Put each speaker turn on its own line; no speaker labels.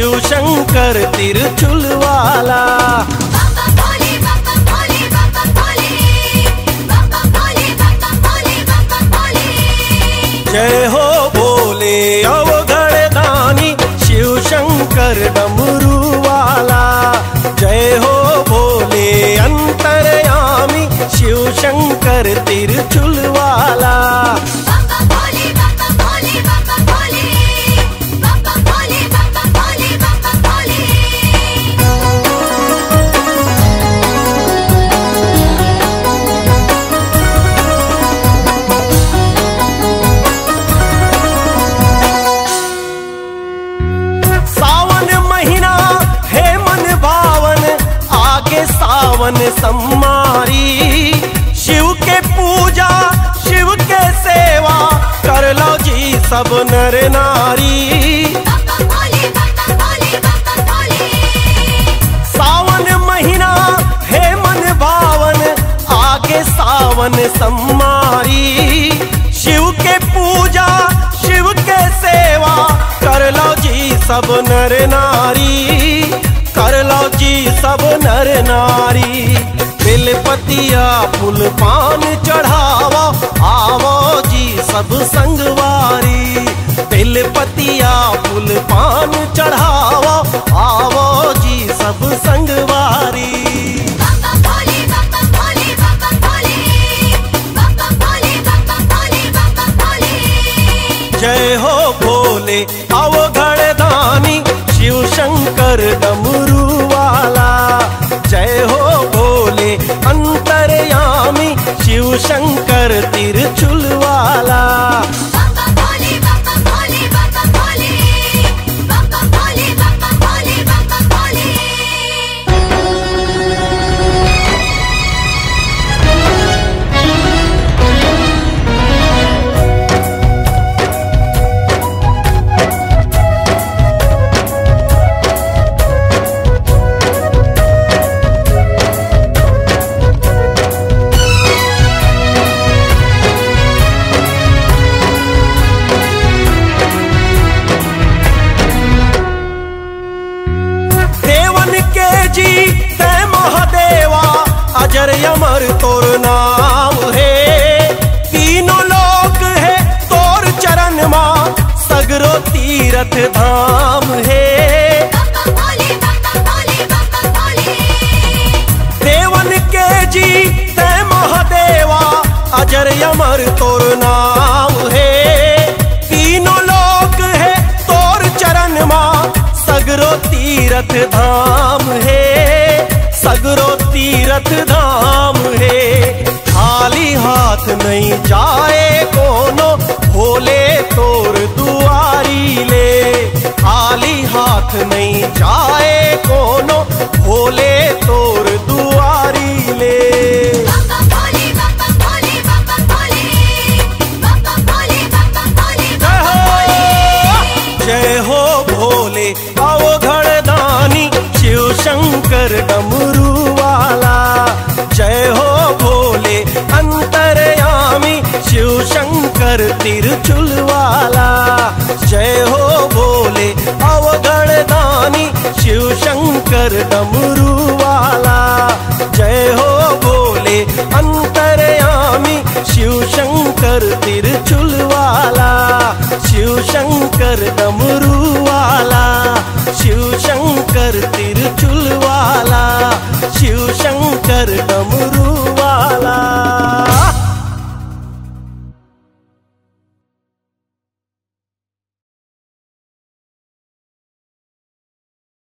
शिव शंकर तिरछुल वाला। जय हो भोले अवघड़ दानी शिव शंकर डमरू वाला। जय हो भोले अंतर्यामी शिव शंकर तिरछुल वाला। सावन सम्मारी शिव के पूजा शिव के सेवा कर लो जी सब नर नारी। सावन महीना है मन भावन आगे सावन सम्मारी शिव के पूजा शिव के सेवा कर लो जी सब नर नारी। कर लो जी सब नर नारी। बेलपतिया फूल पान चढ़ावा आवो जी सब संगवारी। बेलपतिया फूल पान चढ़ावा आवो जी सब संगवारी। जय हो भोले अवघड़ दानी शिव शंकर डमरू वाला। जय हो भोले अंतर्यामी शिव शंकर तिरछुल वाला। अजर अमर तोर नाम है तीनों लोक है तोर चरण मां सगरो तीरथ धाम है। देवन के जी तय महादेवा अजर अमर तोर नाम है तीनों लोक है तोर चरण मां सगरो तीरथ धाम है। सगरो तीरथ धाम है खाली हाथ नहीं जाए कोनो भोले तोर दुआरी ले। खाली हाथ नहीं जाए कोनो भोले तोर दुआरी ले। जय हो भोले अवघड़ दानी शिव शंकर डमरू वाला। जय हो भोले अंतर्यामी शिव शंकर तिरछुल वाला। जय हो भोले अवघड़ दानी शिव शंकर डमरू वाला। जय हो भोले अंतर्यामी शिव शंकर तिरछुल वाला। शिव शंकर डमरू वाला। शिव शंकर तिरछुल वाला। शिव शंकर डमरू